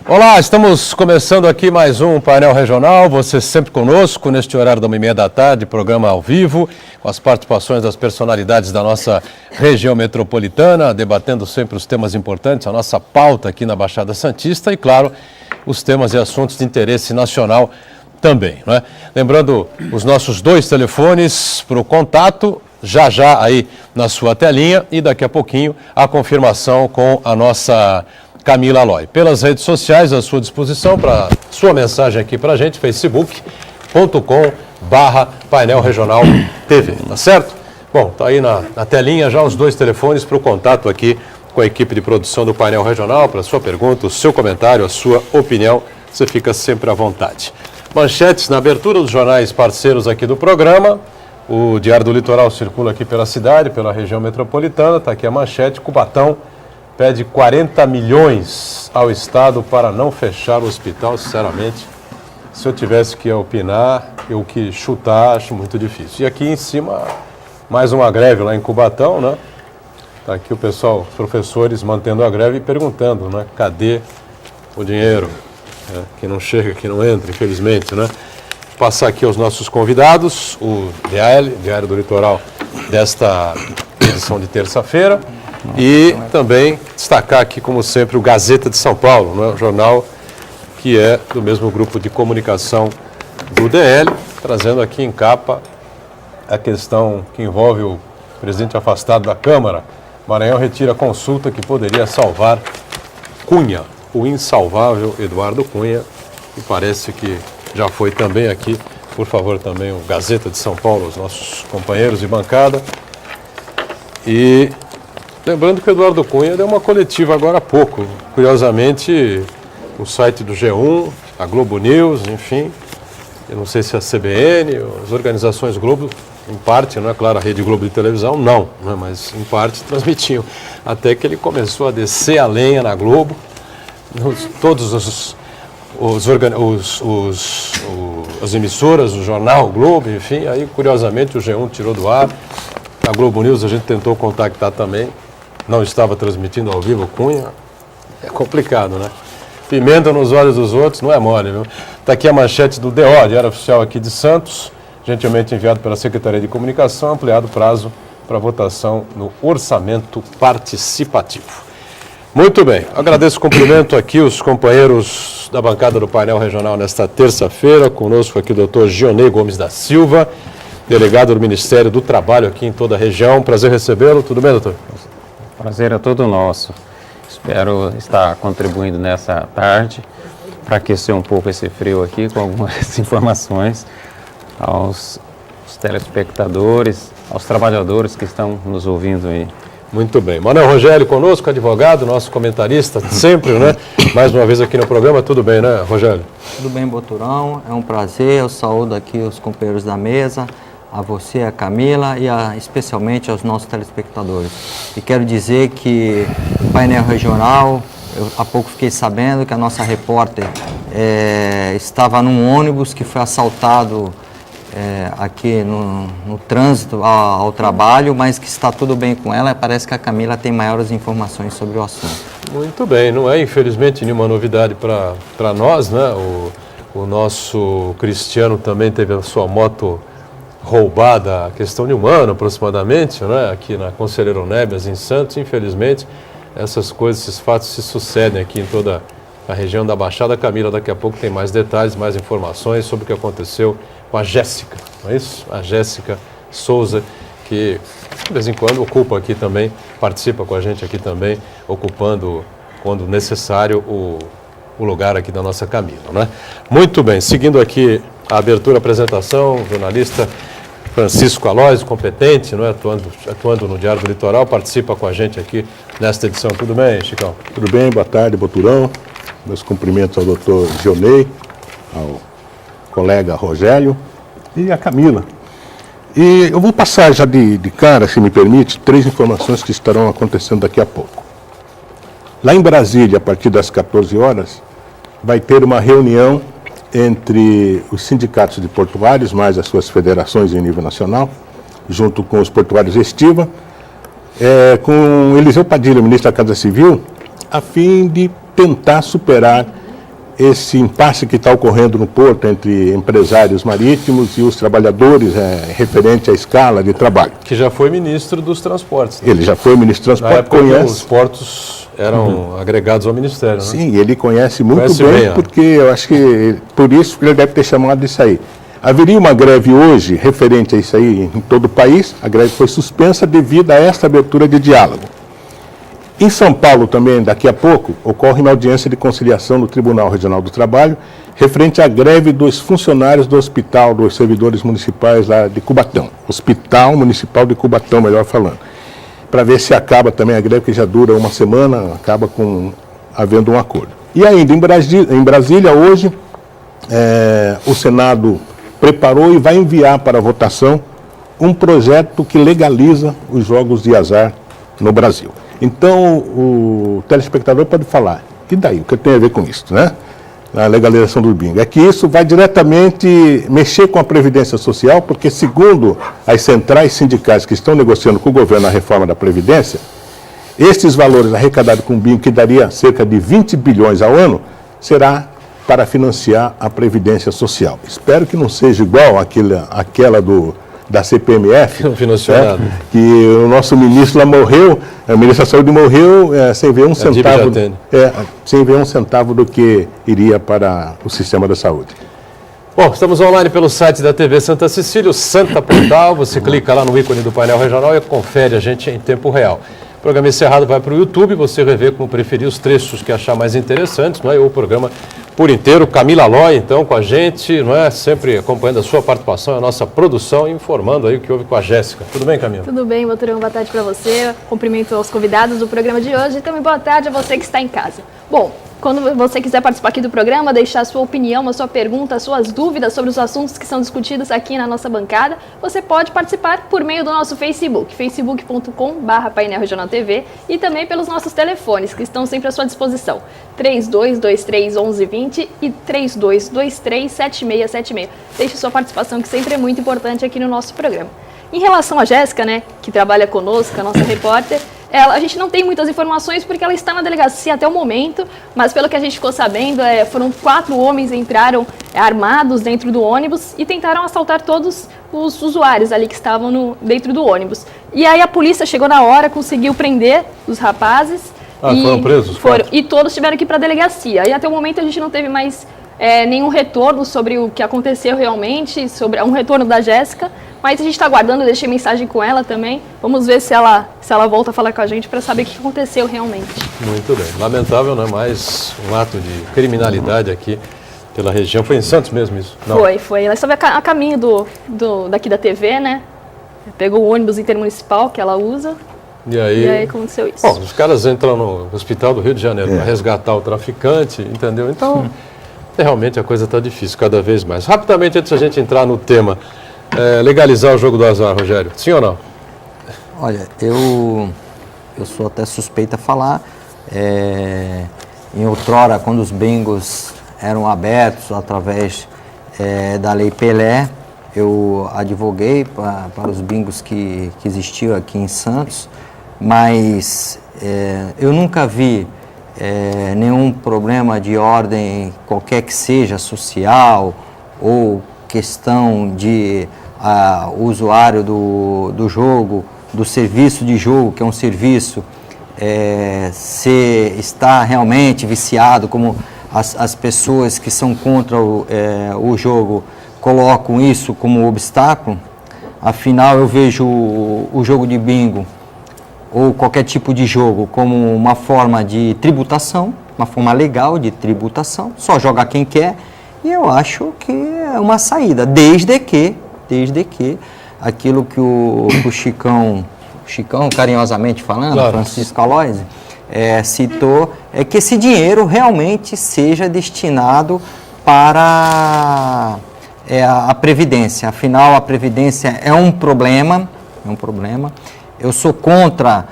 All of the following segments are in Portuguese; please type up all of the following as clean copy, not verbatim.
Olá, estamos começando aqui mais um painel regional, você sempre conosco, neste horário da 1h30 da tarde, programa ao vivo, com as participações das personalidades da nossa região metropolitana, debatendo sempre os temas importantes, a nossa pauta aqui na Baixada Santista e, claro, os temas e assuntos de interesse nacional também, não é? Lembrando os nossos 2 telefones para o contato, já aí na sua telinha e daqui a pouquinho a confirmação com a nossa Camila Aloy. Pelas redes sociais à sua disposição para sua mensagem aqui para a gente, facebook.com/painel regional TV, tá certo? Bom, tá aí na telinha já os 2 telefones para o contato aqui com a equipe de produção do painel regional, para a sua pergunta, o seu comentário, a sua opinião, você fica sempre à vontade. Manchetes na abertura dos jornais parceiros aqui do programa. O Diário do Litoral circula aqui pela cidade, pela região metropolitana, está aqui a manchete. Cubatão pede 40 milhões ao Estado para não fechar o hospital. Sinceramente, se eu tivesse que opinar, eu que chutar, acho muito difícil. E aqui em cima, mais uma greve lá em Cubatão, né? Está aqui o pessoal, os professores mantendo a greve e perguntando, né? Cadê o dinheiro? Que não chega, que não entra, infelizmente, né? Passar aqui aos nossos convidados, o DL, Diário do Litoral, desta edição de terça-feira. E também destacar aqui, como sempre, o Gazeta de São Paulo, né? O jornal que é do mesmo grupo de comunicação do DL, trazendo aqui em capa a questão que envolve o presidente afastado da Câmara. Maranhão retira consulta que poderia salvar Cunha, o insalvável Eduardo Cunha, que parece que já foi também aqui. Por favor, também o Gazeta de São Paulo, os nossos companheiros de bancada. E lembrando que o Eduardo Cunha deu uma coletiva agora há pouco. Curiosamente, o site do G1, a Globo News, enfim, eu não sei se a CBN, as organizações Globo, em parte, não é claro, a Rede Globo de televisão, não, mas em parte transmitiam. Até que ele começou a descer a lenha na Globo, todos as emissoras, o jornal, o Globo, enfim, aí curiosamente o G1 tirou do ar, a Globo News a gente tentou contactar também, não estava transmitindo ao vivo Cunha, é complicado, né? Pimenta nos olhos dos outros não é mole, viu? Está aqui a manchete do DO, Diário Oficial aqui de Santos, gentilmente enviado pela Secretaria de Comunicação, ampliado o prazo para votação no orçamento participativo. Muito bem, agradeço o cumprimento aqui os companheiros da bancada do painel regional nesta terça-feira, conosco aqui o doutor Gionei Gomes da Silva, delegado do Ministério do Trabalho aqui em toda a região. Prazer recebê-lo, tudo bem, doutor? Prazer é todo nosso. Espero estar contribuindo nessa tarde para aquecer um pouco esse frio aqui com algumas informações aos telespectadores, aos trabalhadores que estão nos ouvindo aí. Muito bem. Manuel Rogério conosco, advogado, nosso comentarista, sempre, né? Mais uma vez aqui no programa. Tudo bem, né, Rogério? Tudo bem, Boturão. É um prazer. Eu saúdo aqui os companheiros da mesa, a você, a Camila e especialmente aos nossos telespectadores. E quero dizer que o painel regional, eu há pouco fiquei sabendo que a nossa repórter estava num ônibus que foi assaltado aqui no trânsito ao trabalho, mas que está tudo bem com ela. Parece que a Camila tem maiores informações sobre o assunto. Muito bem, não é infelizmente nenhuma novidade para nós, né? O nosso Cristiano também teve a sua moto roubada, a questão de um ano aproximadamente, né? Aqui na Conselheiro Nebias, em Santos. Infelizmente, essas coisas, esses fatos se sucedem aqui em toda a região da Baixada. A Camila daqui a pouco tem mais detalhes, mais informações sobre o que aconteceu com a Jéssica, não é isso? A Jéssica Souza, que de vez em quando ocupa aqui também, participa com a gente aqui também, ocupando, quando necessário, o lugar aqui da nossa Camila, né? Muito bem, seguindo aqui a abertura, a apresentação, o jornalista Francisco Aloy, competente, não é? Atuando no Diário do Litoral, participa com a gente aqui nesta edição. Tudo bem, Chicão? Tudo bem, boa tarde, Boturão. Meus cumprimentos ao doutor Gionei, ao colega Rogério e a Camila. E eu vou passar já de cara, se me permite, 3 informações que estarão acontecendo daqui a pouco. Lá em Brasília, a partir das 14 horas, vai ter uma reunião entre os sindicatos de portuários, mais as suas federações em nível nacional, junto com os portuários Estiva, com Eliseu Padilha, ministro da Casa Civil, a fim de tentar superar esse impasse que está ocorrendo no porto entre empresários marítimos e os trabalhadores referente à escala de trabalho. Que já foi ministro dos transportes. Né? Ele já foi ministro do Na transporte, época conhece. os portos eram agregados ao Ministério, né? Sim, ele conhece muito Conhece bem, bem, porque eu acho que por isso que ele deve ter chamado isso aí. Haveria uma greve hoje referente a isso aí em todo o país. A greve foi suspensa devido a esta abertura de diálogo. Em São Paulo também, daqui a pouco, ocorre uma audiência de conciliação no Tribunal Regional do Trabalho referente à greve dos funcionários do hospital, dos servidores municipais lá de Cubatão. Hospital Municipal de Cubatão, melhor falando. Para ver se acaba também a greve, que já dura uma semana, acaba havendo um acordo. E ainda em Brasília, hoje, o Senado preparou e vai enviar para votação um projeto que legaliza os jogos de azar no Brasil. Então, o telespectador pode falar, e daí? O que tem a ver com isso, né? A legalização do bingo. É que isso vai diretamente mexer com a Previdência Social, porque segundo as centrais sindicais que estão negociando com o governo a reforma da Previdência, esses valores arrecadados com o bingo, que daria cerca de 20 bilhões ao ano, será para financiar a Previdência Social. Espero que não seja igual àquela da CPMF, Não financiou nada. que o nosso ministro lá morreu, a ministra da Saúde morreu sem ver um centavo, sem ver um centavo do que iria para o sistema da saúde. Bom, estamos online pelo site da TV Santa Cecília, o Santa Portal. Você clica lá no ícone do painel regional e confere a gente em tempo real. O programa encerrado vai para o YouTube, você rever como preferir os trechos que achar mais interessantes, não é? Ou o programa por inteiro. Camila Loi, então, com a gente, não é? Sempre acompanhando a sua participação, a nossa produção, informando aí o que houve com a Jéssica. Tudo bem, Camila? Tudo bem, Boturão, boa tarde para você. Cumprimento aos convidados do programa de hoje e também boa tarde a você que está em casa. Bom, quando você quiser participar aqui do programa, deixar a sua opinião, a sua pergunta, as suas dúvidas sobre os assuntos que são discutidos aqui na nossa bancada, você pode participar por meio do nosso Facebook, facebook.com/painelregionaltv, e também pelos nossos telefones, que estão sempre à sua disposição, 3223-1120 e 3223-7676. Deixe sua participação, que sempre é muito importante aqui no nosso programa. Em relação a Jéssica, né, que trabalha conosco, a nossa repórter, a gente não tem muitas informações porque ela está na delegacia até o momento, mas pelo que a gente ficou sabendo, foram 4 homens entraram armados dentro do ônibus e tentaram assaltar todos os usuários ali que estavam dentro do ônibus. E aí a polícia chegou na hora, conseguiu prender os rapazes. Foram presos? E todos tiveram que ir para a delegacia. E até o momento a gente não teve mais nenhum retorno sobre o que aconteceu realmente, sobre um retorno da Jéssica. Mas a gente está aguardando, eu deixei mensagem com ela também. Vamos ver se ela volta a falar com a gente para saber o que aconteceu realmente. Muito bem. Lamentável, não é? Mais um ato de criminalidade aqui pela região. Foi em Santos mesmo isso? Não. Foi. Ela estava a caminho daqui da TV, né? Pegou o ônibus intermunicipal que ela usa. E aí aconteceu isso. Bom, os caras entram no hospital do Rio de Janeiro para resgatar o traficante, entendeu? Então, realmente a coisa está difícil cada vez mais. Rapidamente, antes da gente entrar no tema, legalizar o jogo do azar, Rogério, sim ou não? Olha, eu sou até suspeito a falar. Em outrora, quando os bingos eram abertos através da Lei Pelé, eu advoguei para os bingos que existiam aqui em Santos, mas eu nunca vi nenhum problema de ordem, qualquer que seja, social ou questão de usuário do jogo, do serviço de jogo, que é um serviço, se está realmente viciado, como as pessoas que são contra o jogo colocam isso como obstáculo. Afinal, eu vejo o jogo de bingo ou qualquer tipo de jogo como uma forma de tributação, uma forma legal de tributação, só joga quem quer, e eu acho que é uma saída, desde que aquilo que o Chicão carinhosamente falando, claro, Francisco Aloysio, citou, é que esse dinheiro realmente seja destinado para a Previdência. Afinal, a Previdência é um problema. Eu sou contra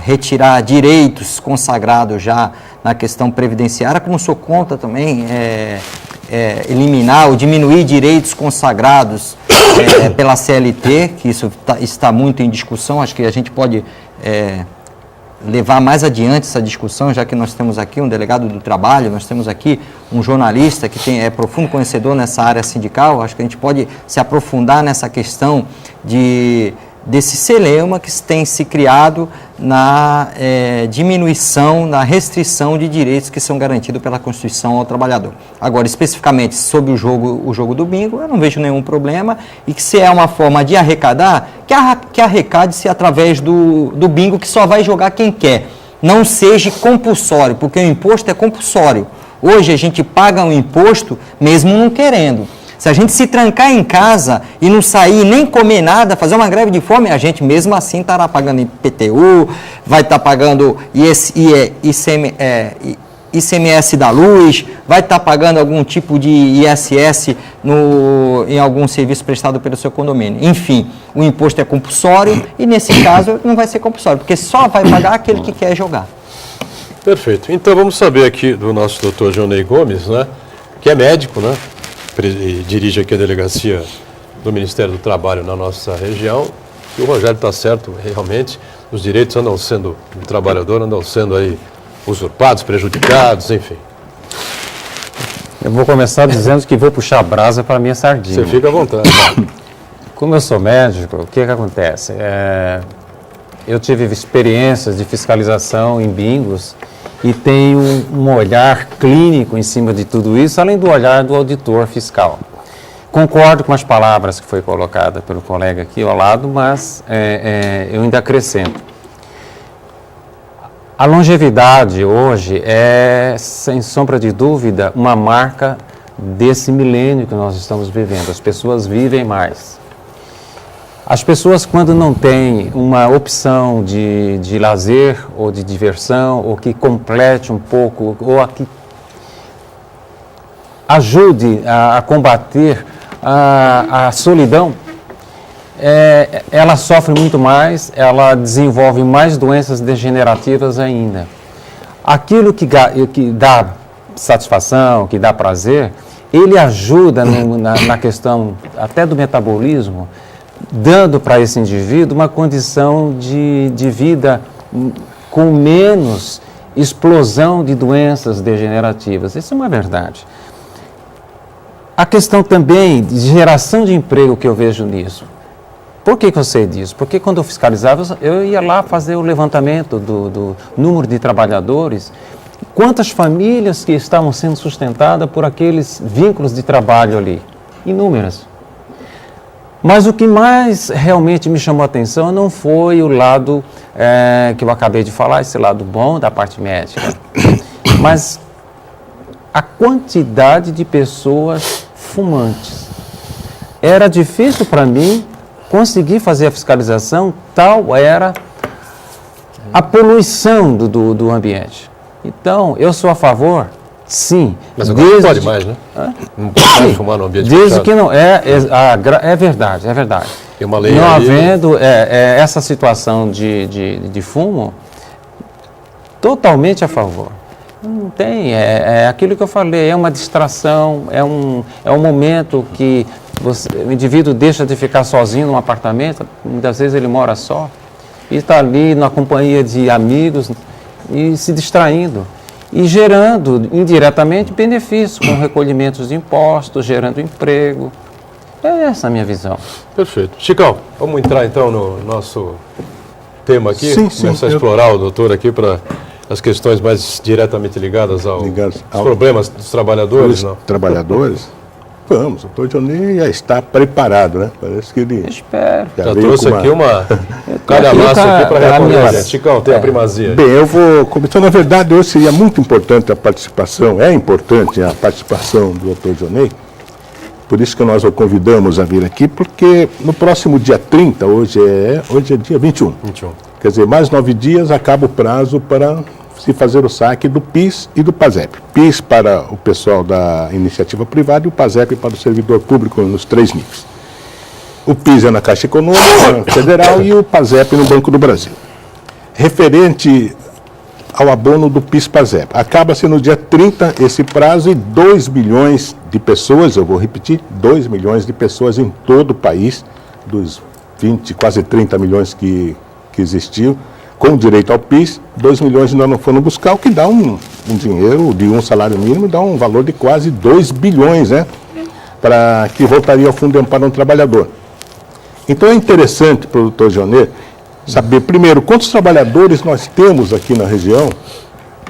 retirar direitos consagrados já na questão previdenciária, como sou contra também eliminar ou diminuir direitos consagrados pela CLT, que isso está muito em discussão. Acho que a gente pode levar mais adiante essa discussão, já que nós temos aqui um delegado do trabalho, nós temos aqui um jornalista que é profundo conhecedor nessa área sindical, acho que a gente pode se aprofundar nessa questão desse celeuma que tem se criado na diminuição, na restrição de direitos que são garantidos pela Constituição ao trabalhador. Agora, especificamente sobre o jogo do bingo, eu não vejo nenhum problema, e que se é uma forma de arrecadar, que arrecade-se através do bingo, que só vai jogar quem quer. Não seja compulsório, porque o imposto é compulsório. Hoje a gente paga um imposto mesmo não querendo. Se a gente se trancar em casa e não sair nem comer nada, fazer uma greve de fome, a gente mesmo assim estará pagando IPTU, vai estar pagando ICMS da luz, vai estar pagando algum tipo de ISS em algum serviço prestado pelo seu condomínio. Enfim, o imposto é compulsório e nesse caso não vai ser compulsório, porque só vai pagar aquele que quer jogar. Perfeito. Então vamos saber aqui do nosso doutor Johnny Gomes, né, que é médico, né? E dirige aqui a delegacia do Ministério do Trabalho na nossa região, e o Rogério está certo, realmente, os direitos do trabalhador andam sendo aí usurpados, prejudicados, enfim. Eu vou começar dizendo que vou puxar a brasa para a minha sardinha. Você fica à vontade. Como eu sou médico, o que acontece? Eu tive experiências de fiscalização em bingos e tenho um olhar clínico em cima de tudo isso, além do olhar do auditor fiscal. Concordo com as palavras que foi colocada pelo colega aqui ao lado, mas eu ainda acrescento. A longevidade hoje é, sem sombra de dúvida, uma marca desse milênio que nós estamos vivendo. As pessoas vivem mais. As pessoas, quando não têm uma opção de lazer ou de diversão, ou que complete um pouco, ou que ajude a combater a solidão, ela sofre muito mais, ela desenvolve mais doenças degenerativas ainda. Aquilo que dá satisfação, que dá prazer, ele ajuda na questão até do metabolismo, dando para esse indivíduo uma condição de vida com menos explosão de doenças degenerativas. Isso é uma verdade. A questão também de geração de emprego que eu vejo nisso. Por que eu sei disso? Porque quando eu fiscalizava, eu ia lá fazer o levantamento do número de trabalhadores, quantas famílias que estavam sendo sustentadas por aqueles vínculos de trabalho ali. Inúmeras. Mas o que mais realmente me chamou a atenção não foi o lado que eu acabei de falar, esse lado bom da parte médica, mas a quantidade de pessoas fumantes. Era difícil para mim conseguir fazer a fiscalização, tal era a poluição do ambiente. Então, eu sou a favor, sim. Mas agora não pode mais, né? Não pode mais fumar no ambiente desde fechado. que não é verdade, é verdade. Tem uma lei não aí, havendo essa situação de fumo, totalmente a favor. Não tem, aquilo que eu falei, é uma distração, é um momento que o indivíduo deixa de ficar sozinho num apartamento, muitas vezes ele mora só, e está ali na companhia de amigos e se distraindo. E gerando indiretamente benefícios com recolhimentos de impostos, gerando emprego. É essa a minha visão. Perfeito. Chicão, vamos entrar então no nosso tema aqui? Sim, começar a explorar o doutor aqui para as questões mais diretamente ligadas aos problemas dos trabalhadores, não? Trabalhadores? Vamos, o doutor Johnny já está preparado, né? Parece que ele... Espero. Já trouxe aqui uma calhamaço aqui para responder a gente. Chicão, tem a primazia. Bem, eu vou começar. Na verdade, hoje seria muito importante a participação, é importante a participação do doutor Johnny, por isso que nós o convidamos a vir aqui, porque no próximo dia 30, hoje é dia 21. Quer dizer, mais 9 dias acaba o prazo para se fazer o saque do PIS e do PASEP. PIS para o pessoal da iniciativa privada e o PASEP para o servidor público nos 3 níveis. O PIS é na Caixa Econômica Federal e o PASEP no Banco do Brasil. Referente ao abono do PIS-PASEP, acaba-se no dia 30 esse prazo e 2 milhões de pessoas, eu vou repetir, 2 milhões de pessoas em todo o país, dos 20, quase 30 milhões que existiu, com direito ao PIS, 2 milhões ainda não foram buscar, o que dá um dinheiro de um salário mínimo, dá um valor de quase 2 bilhões, né? Que voltaria ao Fundo de Amparo ao Trabalhador. Então é interessante, produtor Joné, saber primeiro quantos trabalhadores nós temos aqui na região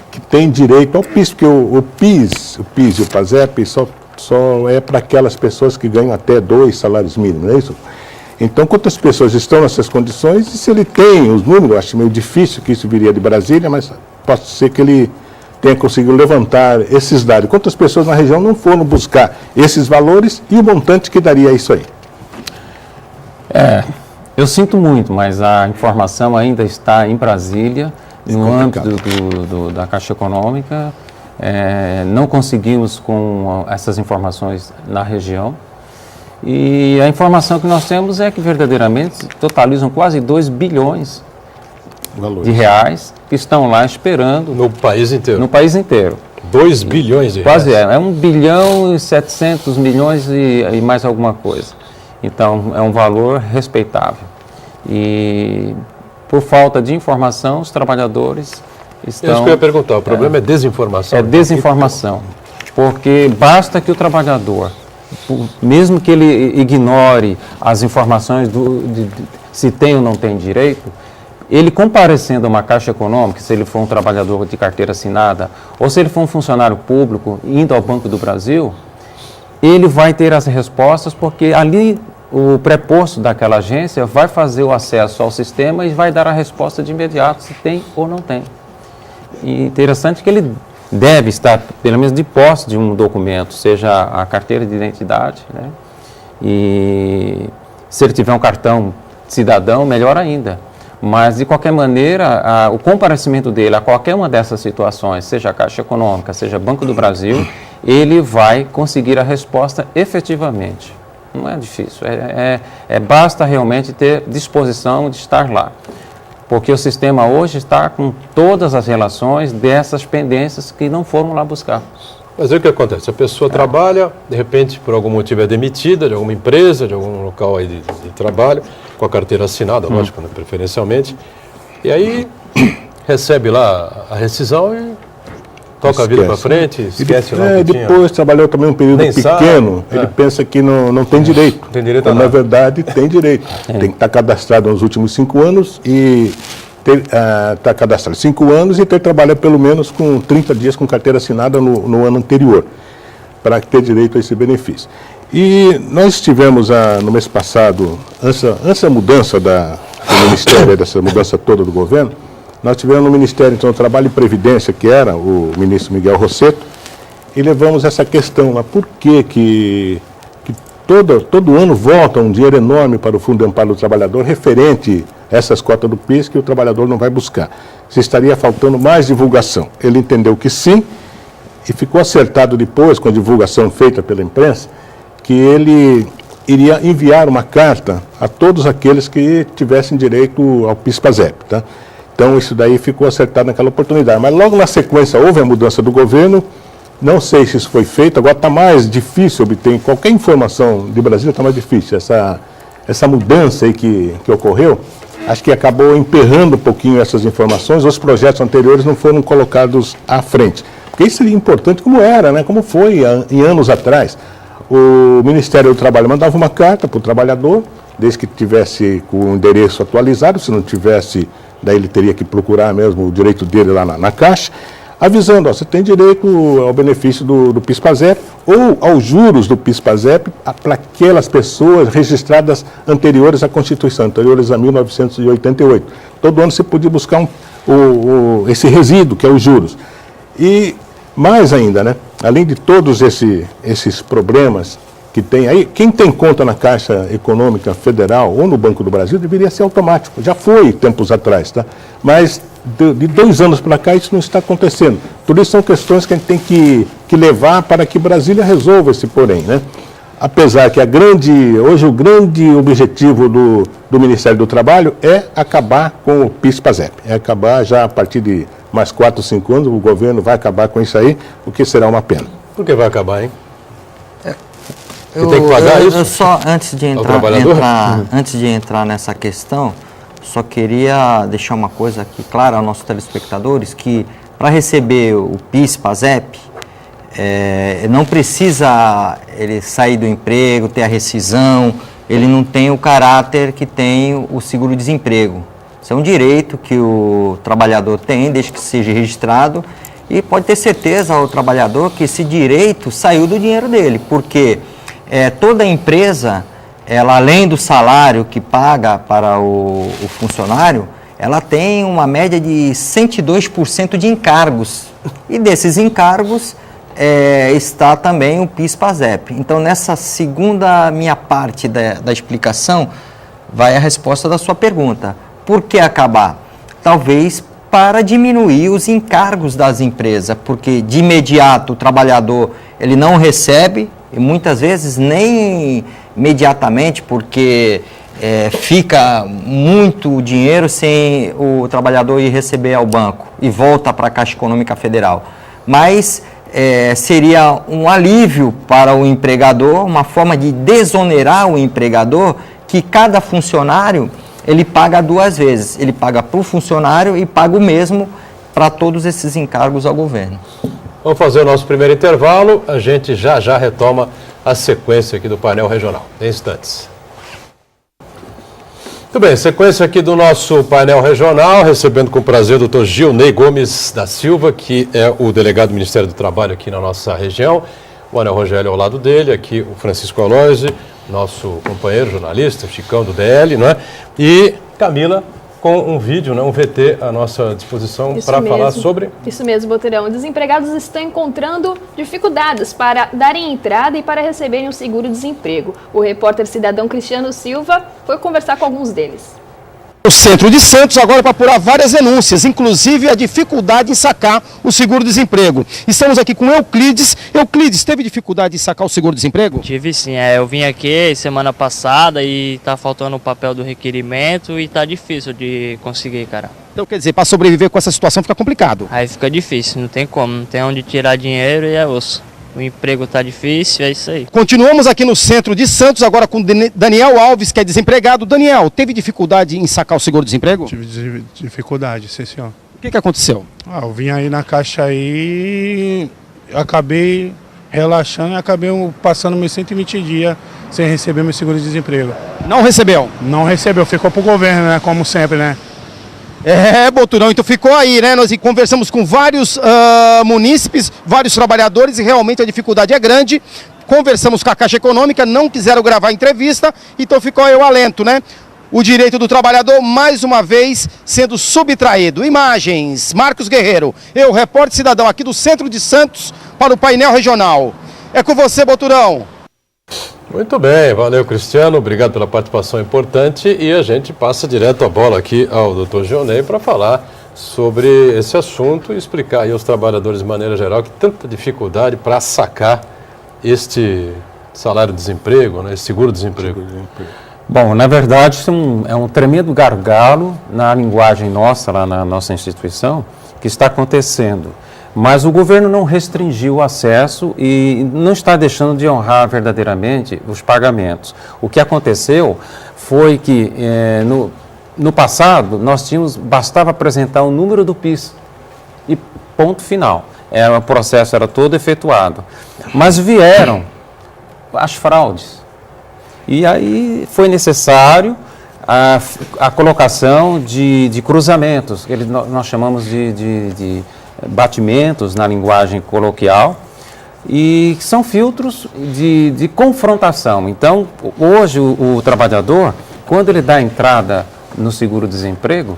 que têm direito ao PIS, porque o PIS e o PASEP só é para aquelas pessoas que ganham até 2 salários mínimos, não é isso? Então, quantas pessoas estão nessas condições? E se ele tem os números, eu acho meio difícil que isso viria de Brasília, mas pode ser que ele tenha conseguido levantar esses dados. Quantas pessoas na região não foram buscar esses valores e o montante que daria isso aí? Eu sinto muito, mas a informação ainda está em Brasília, no âmbito da Caixa Econômica. Não conseguimos com essas informações na região. E a informação que nós temos é que verdadeiramente totalizam quase 2 bilhões de reais que estão lá esperando. No país inteiro. No país inteiro. 2 bilhões de Quase reais. é 1 bilhão e 700 milhões e mais alguma coisa. Então, é um valor respeitável. E por falta de informação, os trabalhadores estão... Isso que eu ia perguntar, o problema é desinformação. É desinformação, porque basta que o trabalhador, mesmo que ele ignore as informações se tem ou não tem direito, ele comparecendo a uma Caixa Econômica, se ele for um trabalhador de carteira assinada, ou se ele for um funcionário público indo ao Banco do Brasil, ele vai ter as respostas, porque ali o preposto daquela agência vai fazer o acesso ao sistema e vai dar a resposta de imediato, se tem ou não tem. E interessante que ele deve estar, pelo menos, de posse de um documento, seja a carteira de identidade, né? E se ele tiver um cartão cidadão, melhor ainda. Mas, de qualquer maneira, o comparecimento dele a qualquer uma dessas situações, seja a Caixa Econômica, seja Banco do Brasil, ele vai conseguir a resposta efetivamente. Não é difícil, basta realmente ter disposição de estar lá. Porque o sistema hoje está com todas as relações dessas pendências que não foram lá buscar. Mas aí o que acontece? A pessoa trabalha, de repente, por algum motivo é demitida de alguma empresa, de algum local aí de trabalho, com a carteira assinada, lógico, né, preferencialmente, e aí recebe lá a rescisão e toca a vida para frente, esquece lá o que tinha. Depois trabalhou também um período Nem pequeno, sabe, ele pensa que não tem direito. Tem direito a quando, na nada. verdade, tem direito. Tem que estar cadastrado nos últimos 5 anos e estar cadastrado 5 anos e ter trabalhado pelo menos com 30 dias com carteira assinada no ano anterior, para ter direito a esse benefício. E nós tivemos no mês passado, antes da mudança do Ministério, dessa mudança toda do governo, nós tivemos no Ministério então, do Trabalho e Previdência, que era o ministro Miguel Rosseto, e levamos essa questão lá, por que todo ano volta um dinheiro enorme para o Fundo de Amparo do Trabalhador referente a essas cotas do PIS que o trabalhador não vai buscar. Se estaria faltando mais divulgação. Ele entendeu que sim, e ficou acertado depois, com a divulgação feita pela imprensa, que ele iria enviar uma carta a todos aqueles que tivessem direito ao PIS-PASEP, tá? Então, isso daí ficou acertado naquela oportunidade. Mas logo na sequência houve a mudança do governo, não sei se isso foi feito, agora está mais difícil obter qualquer informação de Brasília, está mais difícil. Essa mudança aí que ocorreu, acho que acabou emperrando um pouquinho essas informações, os projetos anteriores não foram colocados à frente. Porque isso seria importante como era, né? Como foi em anos atrás. O Ministério do Trabalho mandava uma carta para o trabalhador, desde que tivesse com o endereço atualizado, se não tivesse, daí ele teria que procurar mesmo o direito dele lá na Caixa, avisando, você tem direito ao benefício do PIS-PASEP ou aos juros do PIS-PASEP para aquelas pessoas registradas anteriores à Constituição, anteriores a 1988. Todo ano você podia buscar esse resíduo, que é os juros. E mais ainda, né? Além de todos esses problemas que tem aí, quem tem conta na Caixa Econômica Federal ou no Banco do Brasil deveria ser automático. Já foi tempos atrás, tá? Mas de 2 anos para cá isso não está acontecendo. Tudo isso são questões que a gente tem que levar para que Brasília resolva esse porém, né? Apesar que hoje o grande objetivo do Ministério do Trabalho é acabar com o PIS-PASEP. É acabar já a partir de mais 4, 5 anos, o governo vai acabar com isso aí, o que será uma pena. Por que vai acabar, hein? Tem que pagar isso? Eu só, antes de trabalhador? antes de entrar nessa questão, Só queria deixar uma coisa aqui clara aos nossos telespectadores, que para receber o PIS, PASEP, não precisa ele sair do emprego, ter a rescisão, ele não tem o caráter que tem o seguro-desemprego. Isso é um direito que o trabalhador tem, desde que seja registrado, e pode ter certeza o trabalhador que esse direito saiu do dinheiro dele, porque toda empresa, ela, além do salário que paga para o funcionário, ela tem uma média de 102% de encargos, e desses encargos está também o PIS-PASEP. Então, nessa segunda minha parte da explicação, vai a resposta da sua pergunta. Por que acabar? Talvez para diminuir os encargos das empresas, porque de imediato o trabalhador ele não recebe, e muitas vezes nem imediatamente, porque fica muito dinheiro sem o trabalhador ir receber ao banco e volta para a Caixa Econômica Federal. Mas seria um alívio para o empregador, uma forma de desonerar o empregador, que cada funcionário ele paga duas vezes. Ele paga para o funcionário e paga o mesmo para todos esses encargos ao governo. Vamos fazer o nosso primeiro intervalo, a gente já retoma a sequência aqui do painel regional, em instantes. Muito bem, sequência aqui do nosso painel regional, recebendo com prazer o doutor Gilney Gomes da Silva, que é o delegado do Ministério do Trabalho aqui na nossa região, o Anel Rogério ao lado dele, aqui o Francisco Aloisi, nosso companheiro jornalista, Chicão do DL, não é? E Camila com um vídeo, um VT à nossa disposição para falar sobre... Isso mesmo, Boturão. Desempregados estão encontrando dificuldades para darem entrada e para receberem o seguro-desemprego. O repórter cidadão Cristiano Silva foi conversar com alguns deles. O centro de Santos agora para apurar várias denúncias, inclusive a dificuldade em sacar o seguro-desemprego. Estamos aqui com Euclides. Euclides, teve dificuldade em sacar o seguro-desemprego? Tive sim, eu vim aqui semana passada e tá faltando o papel do requerimento e tá difícil de conseguir, cara. Então quer dizer, para sobreviver com essa situação fica complicado. Aí fica difícil, não tem como, não tem onde tirar dinheiro e é osso. O emprego tá difícil, é isso aí. Continuamos aqui no centro de Santos, agora com Daniel Alves, que é desempregado. Daniel, teve dificuldade em sacar o seguro-desemprego? Tive dificuldade, sim, senhor. O que aconteceu? Eu vim aí na caixa aí, acabei relaxando e acabei passando meus 120 dias sem receber meu seguro-desemprego. Não recebeu? Não recebeu, ficou pro governo, né, como sempre, né? Boturão, então ficou aí, né? Nós conversamos com vários munícipes, vários trabalhadores e realmente a dificuldade é grande. Conversamos com a Caixa Econômica, não quiseram gravar a entrevista, então ficou aí o alento, né? O direito do trabalhador, mais uma vez, sendo subtraído. Imagens, Marcos Guerreiro, eu, repórter cidadão aqui do centro de Santos, para o painel regional. É com você, Boturão. Muito bem, valeu Cristiano, obrigado pela participação importante e a gente passa direto a bola aqui ao Dr. Gilney para falar sobre esse assunto e explicar aí aos trabalhadores de maneira geral que tanta dificuldade para sacar este salário-desemprego, esse seguro-desemprego. Bom, na verdade isso é um tremendo gargalo na linguagem nossa, lá na nossa instituição, que está acontecendo. Mas o governo não restringiu o acesso e não está deixando de honrar verdadeiramente os pagamentos. O que aconteceu foi que no passado bastava apresentar o número do PIS e ponto final. O processo era todo efetuado. Mas vieram as fraudes e aí foi necessário a colocação de cruzamentos, que nós chamamos de batimentos na linguagem coloquial, e são filtros de confrontação. Então, hoje o trabalhador, quando ele dá entrada no seguro-desemprego,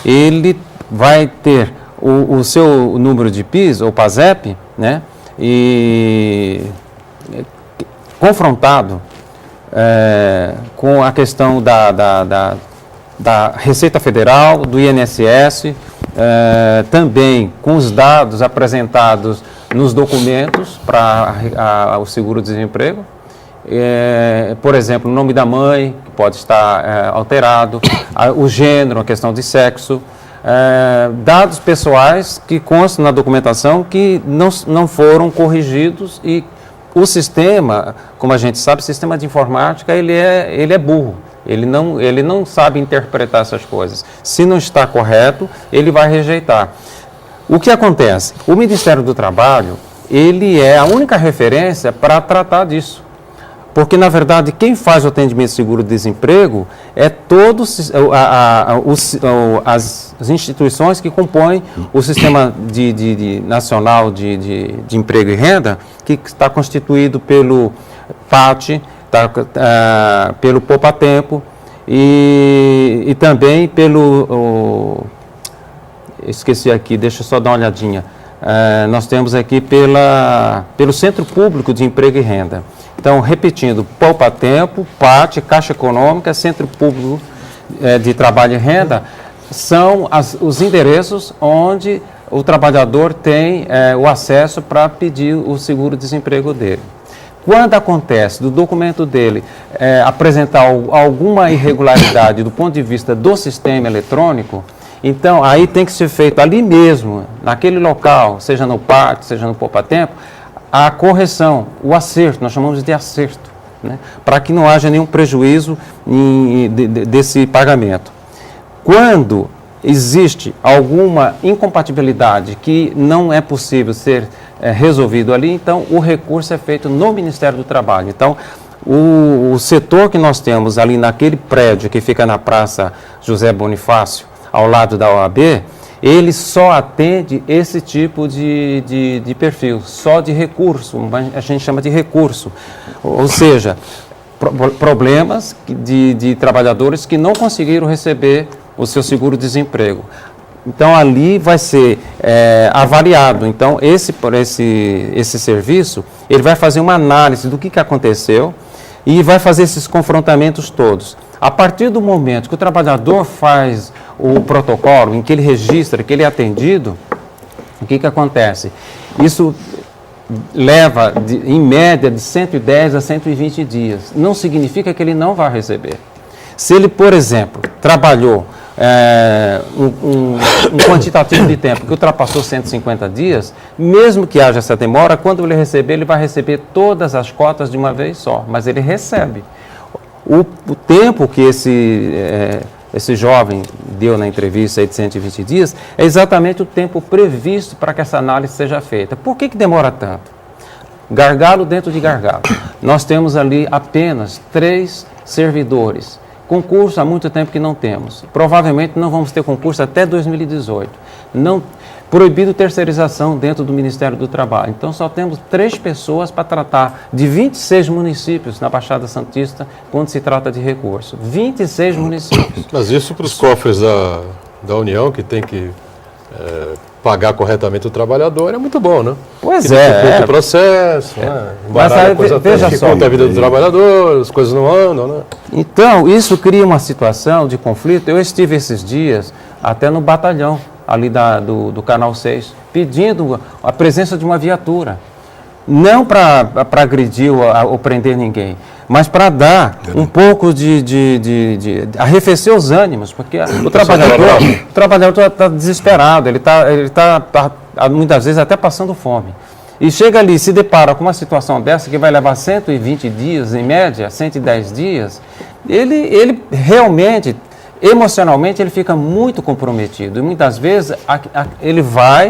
ele vai ter o seu número de PIS ou PASEP, né, e confrontado com a questão da Receita Federal, do INSS, também com os dados apresentados nos documentos para o seguro-desemprego. Por exemplo, o nome da mãe, que pode estar alterado, o gênero, a questão de sexo, dados pessoais que constam na documentação que não foram corrigidos e o sistema, como a gente sabe, o sistema de informática, ele é burro. Ele não sabe interpretar essas coisas. Se não está correto, ele vai rejeitar. O que acontece? O Ministério do Trabalho, ele é a única referência para tratar disso. Porque, na verdade, quem faz o atendimento seguro-desemprego é todos as instituições que compõem o Sistema Nacional de Emprego e Renda, que está constituído pelo PAT, pelo Poupatempo e também pelo... esqueci aqui, deixa eu só dar uma olhadinha. Nós temos aqui pelo Centro Público de Emprego e Renda. Então, repetindo, Poupatempo, PAT, Caixa Econômica, Centro Público de Trabalho e Renda, são os endereços onde o trabalhador tem o acesso para pedir o seguro-desemprego dele. Quando acontece do documento dele apresentar alguma irregularidade do ponto de vista do sistema eletrônico, então aí tem que ser feito ali mesmo, naquele local, seja no PAT, seja no Poupatempo, a correção, o acerto, nós chamamos de acerto, né, para que não haja nenhum prejuízo desse pagamento. Quando existe alguma incompatibilidade que não é possível ser resolvido ali, então o recurso é feito no Ministério do Trabalho. Então, o setor que nós temos ali naquele prédio que fica na Praça José Bonifácio, ao lado da OAB, ele só atende esse tipo de perfil, só de recurso, a gente chama de recurso, ou seja, problemas de trabalhadores que não conseguiram receber o seu seguro-desemprego. Então, ali vai ser avaliado. Então, esse serviço, ele vai fazer uma análise do que aconteceu e vai fazer esses confrontamentos todos. A partir do momento que o trabalhador faz o protocolo, em que ele registra, que ele é atendido, o que acontece? Isso leva, em média, de 110 a 120 dias. Não significa que ele não vai receber. Se ele, por exemplo, trabalhou um quantitativo de tempo que ultrapassou 150 dias, mesmo que haja essa demora, quando ele receber, ele vai receber todas as cotas de uma vez só, mas ele recebe. O tempo que esse jovem deu na entrevista aí de 120 dias é exatamente o tempo previsto para que essa análise seja feita. Por que demora tanto? Gargalo dentro de gargalo. Nós temos ali apenas 3 servidores. Concurso há muito tempo que não temos. Provavelmente não vamos ter concurso até 2018. Proibido terceirização dentro do Ministério do Trabalho. Então, só temos 3 pessoas para tratar de 26 municípios na Baixada Santista quando se trata de recurso. 26 municípios. Mas isso para os cofres da União, que tem que pagar corretamente o trabalhador, é muito bom, né? Pois o processo, né? Mas aí, veja só, conta a vida do trabalhador, as coisas não andam, né? Então, isso cria uma situação de conflito. Eu estive esses dias até no batalhão ali do Canal 6, pedindo a presença de uma viatura. Não para agredir ou prender ninguém, mas para dar um pouco arrefecer os ânimos, porque o trabalhador está desesperado, ele está muitas vezes até passando fome. E chega ali, se depara com uma situação dessa que vai levar 120 dias, em média, 110 dias, ele realmente, emocionalmente, ele fica muito comprometido. E muitas vezes ele vai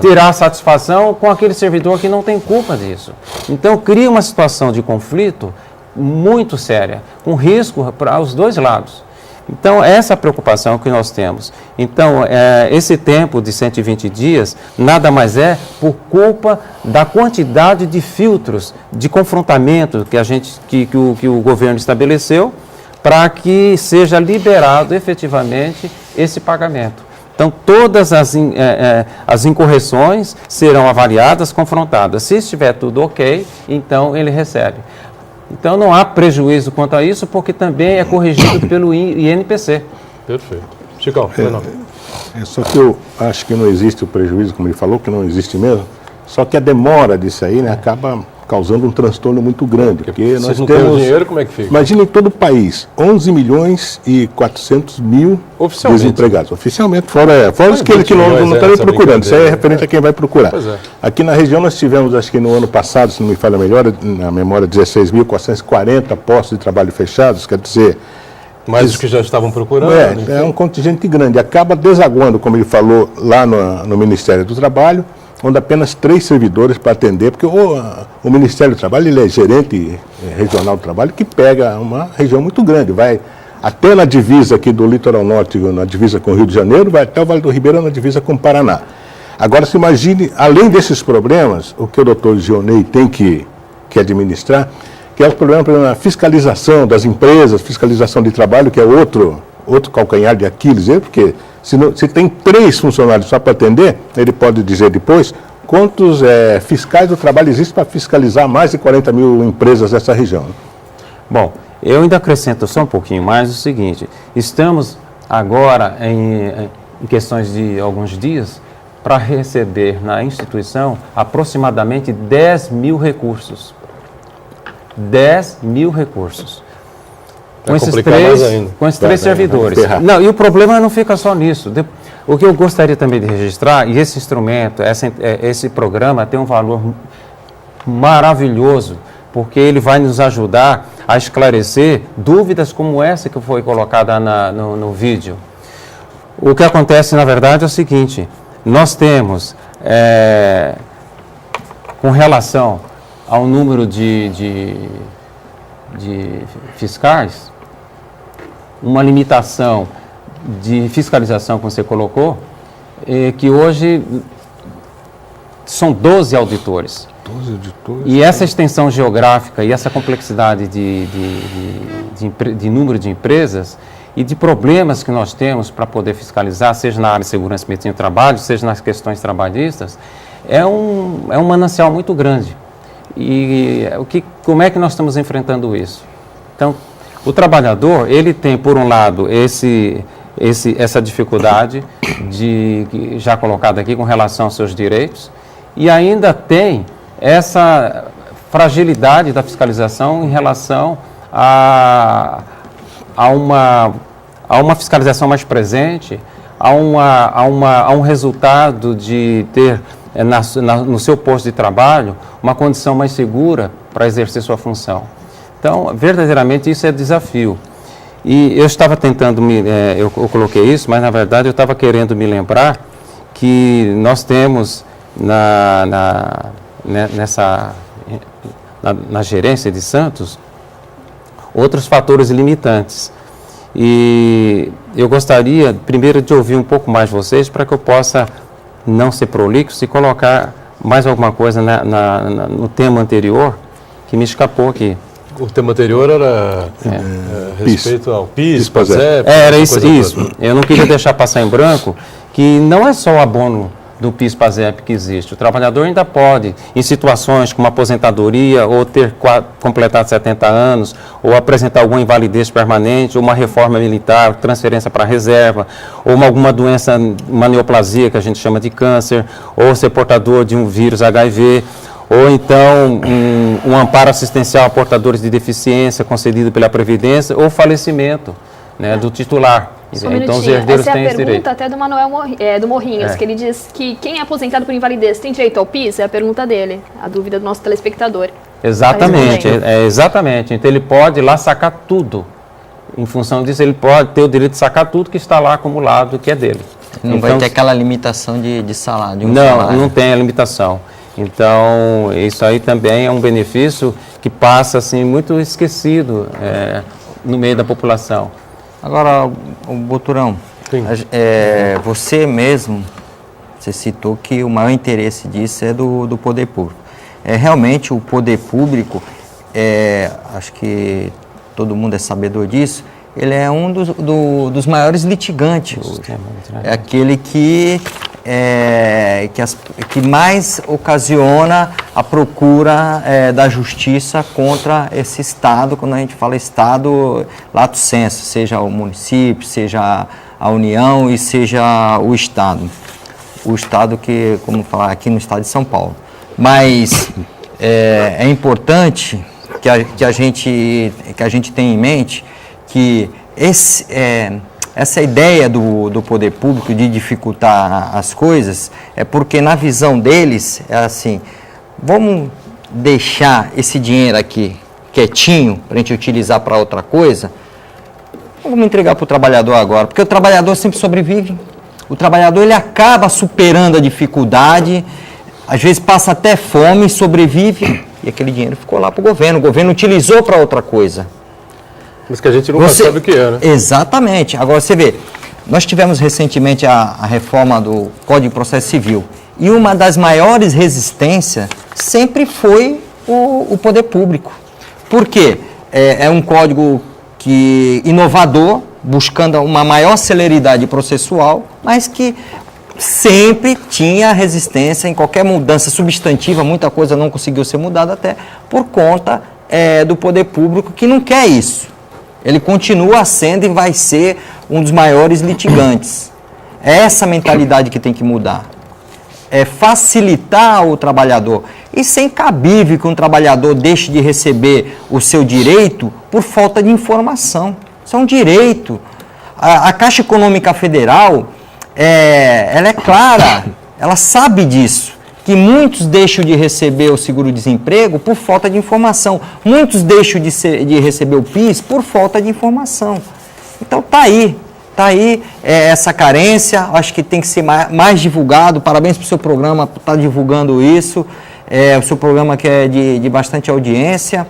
tirar satisfação com aquele servidor que não tem culpa disso. Então, cria uma situação de conflito muito séria, com risco para os dois lados. Então, essa é a preocupação que nós temos. Então, esse tempo de 120 dias nada mais é por culpa da quantidade de filtros de confrontamento que o governo estabeleceu para que seja liberado efetivamente esse pagamento. Então, todas as incorreções serão avaliadas, confrontadas. Se estiver tudo ok, então ele recebe. Então, não há prejuízo quanto a isso, porque também é corrigido pelo INPC. Perfeito. Chicão, só que eu acho que não existe o prejuízo, como ele falou, que não existe mesmo, só que a demora disso aí, né, acaba causando um transtorno muito grande. Porque nós não temos tem o dinheiro, como é que fica? Imagina em todo o país, 11 milhões e 400 mil desempregados. Oficialmente, fora os que não estão procurando. Isso aí é referente a quem vai procurar. Aqui na região nós tivemos, acho que no ano passado, se não me falha melhor, na memória, 16.440 postos de trabalho fechados, quer dizer, Mais do que já estavam procurando. É um contingente grande. Acaba desaguando, como ele falou, lá no Ministério do Trabalho, onde apenas 3 servidores para atender, porque o Ministério do Trabalho ele é gerente regional do trabalho que pega uma região muito grande, vai até na divisa aqui do Litoral Norte, na divisa com o Rio de Janeiro, vai até o Vale do Ribeirão, na divisa com o Paraná. Agora, se imagine, além desses problemas, o que o doutor Gionei tem que administrar, que é o problema da fiscalização das empresas, fiscalização de trabalho, que é outro calcanhar de Aquiles, porque se tem 3 funcionários só para atender, ele pode dizer depois quantos fiscais do trabalho existem para fiscalizar mais de 40 mil empresas dessa região. Bom, eu ainda acrescento só um pouquinho mais o seguinte, estamos agora em questões de alguns dias para receber na instituição aproximadamente 10 mil recursos. 10 mil recursos. Com esses 3 servidores. Não, e o problema não fica só nisso. O que eu gostaria também de registrar, e esse instrumento, esse programa tem um valor maravilhoso, porque ele vai nos ajudar a esclarecer dúvidas como essa que foi colocada no vídeo. O que acontece, na verdade, é o seguinte, nós temos, com relação ao número de fiscais, uma limitação de fiscalização que você colocou, que hoje são 12 auditores. 12 auditores. E essa extensão geográfica e essa complexidade de número de empresas e de problemas que nós temos para poder fiscalizar, seja na área de segurança e medicina do trabalho, seja nas questões trabalhistas, é um manancial muito grande. E como é que nós estamos enfrentando isso? Então, o trabalhador, ele tem, por um lado, essa dificuldade já colocada aqui com relação aos seus direitos, e ainda tem essa fragilidade da fiscalização em relação a uma fiscalização mais presente, a um resultado de ter no seu posto de trabalho uma condição mais segura para exercer sua função. Então, verdadeiramente, isso é desafio. E eu estava tentando, eu coloquei isso, mas na verdade eu estava querendo me lembrar que nós temos na gerência de Santos outros fatores limitantes. E eu gostaria, primeiro, de ouvir um pouco mais vocês para que eu possa não ser prolixo e colocar mais alguma coisa no tema anterior que me escapou aqui. O tema anterior era respeito ao PIS, PASEP. Era isso. Eu não queria deixar passar em branco que não é só o abono do PIS, PASEP que existe. O trabalhador ainda pode, em situações como aposentadoria, ou ter completado 70 anos, ou apresentar alguma invalidez permanente, ou uma reforma militar, transferência para a reserva, ou alguma doença, uma neoplasia, que a gente chama de câncer, ou ser portador de um vírus HIV, ou então um amparo assistencial a portadores de deficiência concedido pela Previdência, ou falecimento, né, do titular. Então os herdeiros têm esse direito. Essa é a pergunta até do Manuel do Morrinhos, que ele diz que quem é aposentado por invalidez tem direito ao PIS? É a pergunta dele, a dúvida do nosso telespectador. Exatamente, exatamente. Então ele pode lá sacar tudo. Em função disso, ele pode ter o direito de sacar tudo que está lá acumulado, que é dele. Não vai ter aquela limitação de salário. Não tem a limitação. Então, isso aí também é um benefício que passa assim, muito esquecido no meio da população. Agora, Boturão, você mesmo, você citou que o maior interesse disso é do poder público. Realmente o poder público, acho que todo mundo é sabedor disso, ele é um dos maiores litigantes hoje. É aquele que mais ocasiona a procura da justiça contra esse Estado, quando a gente fala Estado lato sensu, seja o município, seja a União e seja o Estado. O Estado que, como falar aqui no Estado de São Paulo. Mas é importante que a gente tenha em mente que essa ideia do poder público de dificultar as coisas é porque, na visão deles, é assim, vamos deixar esse dinheiro aqui quietinho para a gente utilizar para outra coisa, Não vamos entregar para o trabalhador agora, porque o trabalhador sempre sobrevive. O trabalhador ele acaba superando a dificuldade, às vezes passa até fome, sobrevive, e aquele dinheiro ficou lá para o governo utilizou para outra coisa. Mas que a gente nunca sabe o que é, né? Exatamente. Agora você vê, nós tivemos recentemente a reforma do Código de Processo Civil, e uma das maiores resistências sempre foi o poder público. Por quê? É um código inovador, buscando uma maior celeridade processual, mas que sempre tinha resistência em qualquer mudança substantiva, muita coisa não conseguiu ser mudada até por conta do poder público que não quer isso. Ele continua sendo e vai ser um dos maiores litigantes. É essa mentalidade que tem que mudar. É facilitar o trabalhador. Isso é incabível que um trabalhador deixe de receber o seu direito por falta de informação. Isso é um direito. A Caixa Econômica Federal, ela é clara, ela sabe disso, que muitos deixam de receber o seguro-desemprego por falta de informação. Muitos deixam de receber o PIS por falta de informação. Então está aí essa carência, acho que tem que ser mais divulgado. Parabéns para o seu programa por estar divulgando isso, o seu programa que é de bastante audiência,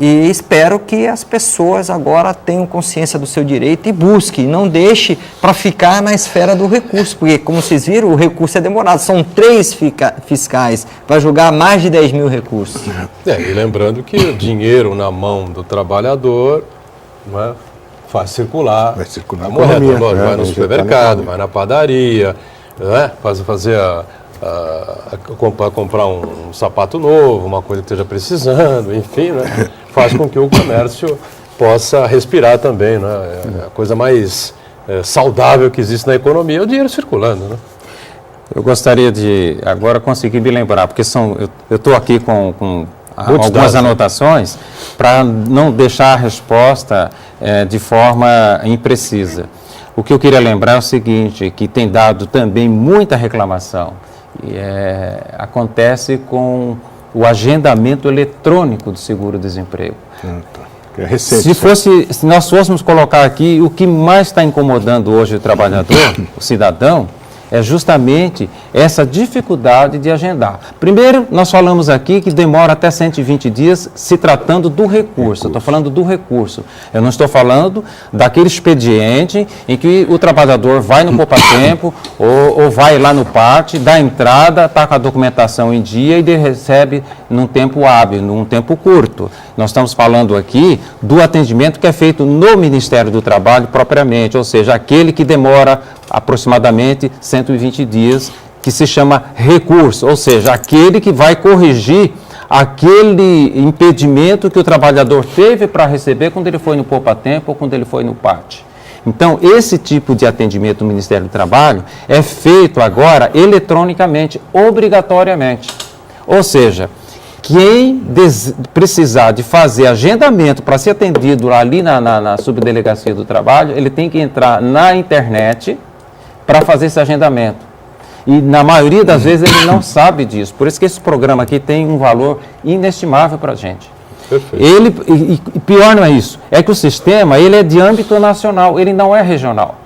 e espero que as pessoas agora tenham consciência do seu direito e busquem, não deixe para ficar na esfera do recurso, porque como vocês viram, o recurso é demorado, são 3 fiscais para julgar mais de 10 mil recursos. E lembrando que o dinheiro na mão do trabalhador, não é, faz circular, vai circular a moeda, economia, vai no supermercado, vai na padaria, né? Fazer comprar um sapato novo, uma coisa que esteja precisando, enfim, né? Faz com que o comércio possa respirar também, né? A coisa mais saudável que existe na economia é o dinheiro circulando, né? Eu gostaria de agora conseguir me lembrar, porque eu estou aqui com algumas dados, anotações para não deixar a resposta de forma imprecisa. O que eu queria lembrar é o seguinte, que tem dado também muita reclamação, e acontece com o agendamento eletrônico do seguro-desemprego. É recente, Se nós fôssemos colocar aqui o que mais está incomodando hoje o trabalhador, o cidadão, é justamente essa dificuldade de agendar. Primeiro, nós falamos aqui que demora até 120 dias se tratando do recurso. Eu estou falando do recurso. Eu não estou falando daquele expediente em que o trabalhador vai no poupa-tempo ou vai lá no PAT, dá entrada, está com a documentação em dia e recebe num tempo hábil, num tempo curto. Nós estamos falando aqui do atendimento que é feito no Ministério do Trabalho propriamente, ou seja, aquele que demora aproximadamente 120 dias, que se chama recurso, ou seja, aquele que vai corrigir aquele impedimento que o trabalhador teve para receber quando ele foi no poupa-tempo ou quando ele foi no PAT. Então, esse tipo de atendimento do Ministério do Trabalho é feito agora eletronicamente, obrigatoriamente. Ou seja, quem precisar de fazer agendamento para ser atendido ali na Subdelegacia do Trabalho, ele tem que entrar na internet para fazer esse agendamento. E na maioria das vezes ele não sabe disso. Por isso que esse programa aqui tem um valor inestimável para a gente. E pior não é isso, é que o sistema ele é de âmbito nacional, ele não é regional.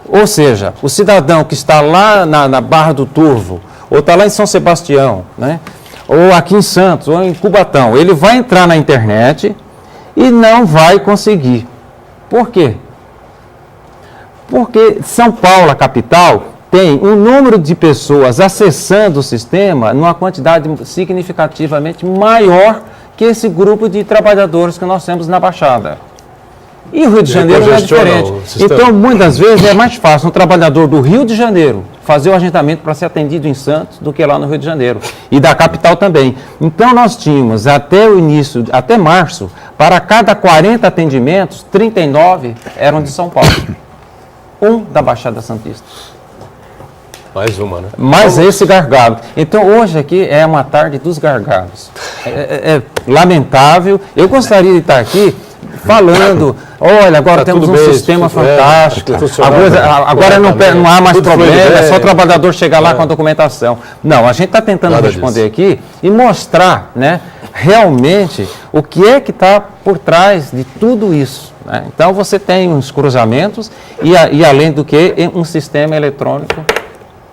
Ou seja, o cidadão que está lá na Barra do Turvo, ou está lá em São Sebastião, né? Ou aqui em Santos, ou em Cubatão, ele vai entrar na internet e não vai conseguir. Por quê? Porque São Paulo, a capital, tem um número de pessoas acessando o sistema numa quantidade significativamente maior que esse grupo de trabalhadores que nós temos na Baixada. E o Rio de Janeiro não é diferente. Então, muitas vezes, é mais fácil um trabalhador do Rio de Janeiro fazer o agendamento para ser atendido em Santos do que lá no Rio de Janeiro. E da capital também. Então, nós tínhamos até o início, até março, para cada 40 atendimentos, 39 eram de São Paulo. Um da Baixada Santista. Mais uma, né? Mas esse gargalo. Então, hoje aqui é uma tarde dos gargalos. É lamentável. Eu gostaria de estar aqui falando, olha, agora temos um sistema fantástico, agora não há mais problema, é só o trabalhador chegar lá com a documentação. Não, a gente está tentando responder aqui e mostrar, né, realmente o que é que está por trás de tudo isso. né? Então você tem uns cruzamentos e além do que um sistema eletrônico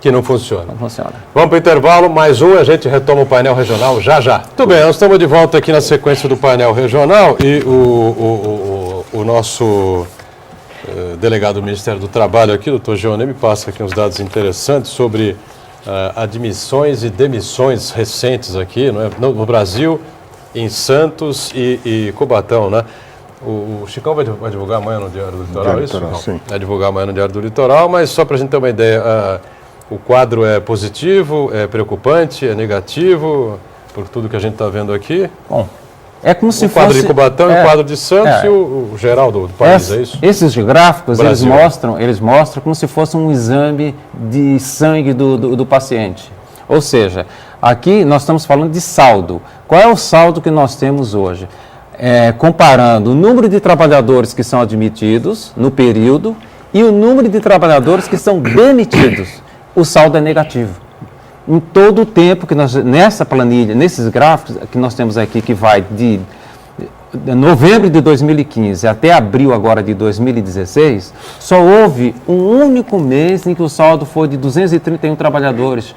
Que não funciona. não funciona. Vamos para o intervalo, mais um, a gente retoma o painel regional já já. Muito bem, nós estamos de volta aqui na sequência do painel regional e o nosso delegado do Ministério do Trabalho aqui, doutor Gionê, me passa aqui uns dados interessantes sobre admissões e demissões recentes aqui no Brasil, em Santos e Cubatão, né? O Chicão vai divulgar amanhã no Diário do Litoral, isso? Litoral, sim. Vai divulgar amanhã no Diário do Litoral, mas só para a gente ter uma ideia, o quadro é positivo, é preocupante, é negativo, por tudo que a gente está vendo aqui? Bom, é como se O quadro fosse... de Cubatão e o quadro de Santos e o geral do país, é isso? Esses gráficos, eles Brasil. mostram como se fosse um exame de sangue do paciente. Ou seja, aqui nós estamos falando de saldo. Qual é o saldo que nós temos hoje? Comparando o número de trabalhadores que são admitidos no período e o número de trabalhadores que são demitidos. O saldo é negativo. Em todo o tempo que nessa planilha, nesses gráficos que nós temos aqui, que vai de novembro de 2015 até abril agora de 2016, só houve um único mês em que o saldo foi de 231 trabalhadores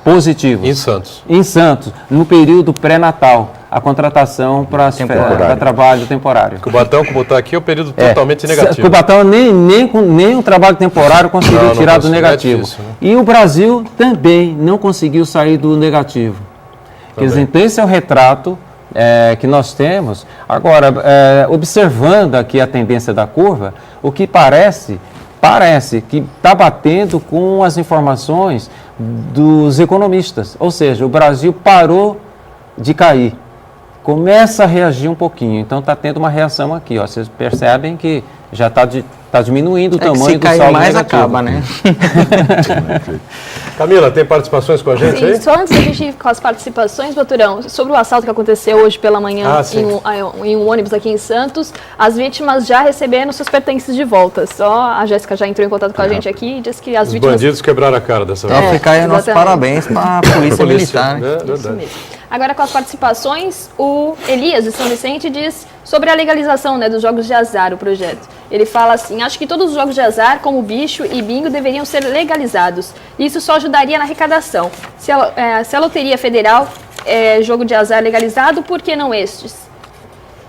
positivos. Em Santos. Em Santos, no período pré-natal, a contratação para trabalho temporário. Cubatão, como está aqui, é um período totalmente negativo. Cubatão nem um trabalho temporário conseguiu tirar do negativo. Difícil, né? E o Brasil também não conseguiu sair do negativo. Quer dizer, então esse é o retrato que nós temos. Agora, observando aqui a tendência da curva, o que parece que está batendo com as informações dos economistas. Ou seja, o Brasil parou de cair. Começa a reagir um pouquinho. Então está tendo uma reação aqui. Ó. Vocês percebem que já está diminuindo o tamanho do saldo negativo. Se cair mais, acaba, né? Camila, tem participações com a gente Sim, aí? só antes da gente ir com as participações, Boturão, sobre o assalto que aconteceu hoje pela manhã em um ônibus aqui em Santos, as vítimas já receberam seus pertences de volta. Só a Jéssica já entrou em contato com a gente aqui e disse que as Os vítimas... bandidos quebraram a cara dessa vez. Então fica aí nossos exatamente. parabéns para a Polícia Militar. né? Verdade. Isso mesmo. Agora com as participações, o Elias de São Vicente diz sobre a legalização dos jogos de azar, o projeto. Ele fala assim: acho que todos os jogos de azar, como bicho e bingo, deveriam ser legalizados. Isso só ajudaria na arrecadação. Se a Loteria Federal é jogo de azar legalizado, por que não estes?